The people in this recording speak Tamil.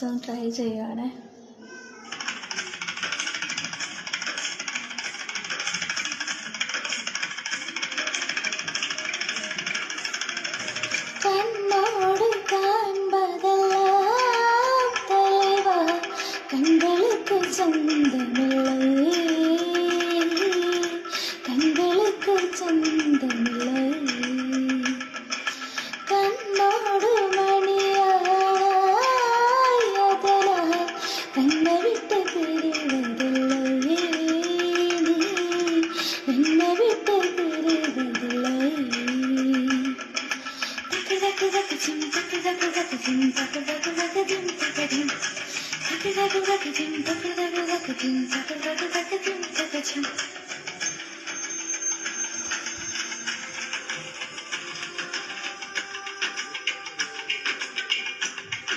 ജസ്റ്റ് ഒന്ന് ട്രൈ ചെയ്യുവാണേ. കണ്ണോട് കാൺപതെല്ലാം தலைவா கண்களுக்கு சொந்தமில்லை, கண்களுக்கு சொந்தமில்லை. கண்ணோடு மணியாய் அதனால் கண்ணை விட்டு பிரிவதில்லை, என்னை விட்டு பிரிவதில்லை. தக்கு தக்கு சிம் தக்கு தக்கு தக்கு சிம் தக்கு தக்கு தக்கு சிம் தக்கு சிம் தக்கு தக்கு தக்கு சிம் தக்கு தக்கு தக்கு சிம் தக்கு தக்கு தக்கு சிம் தக்கு சிம்.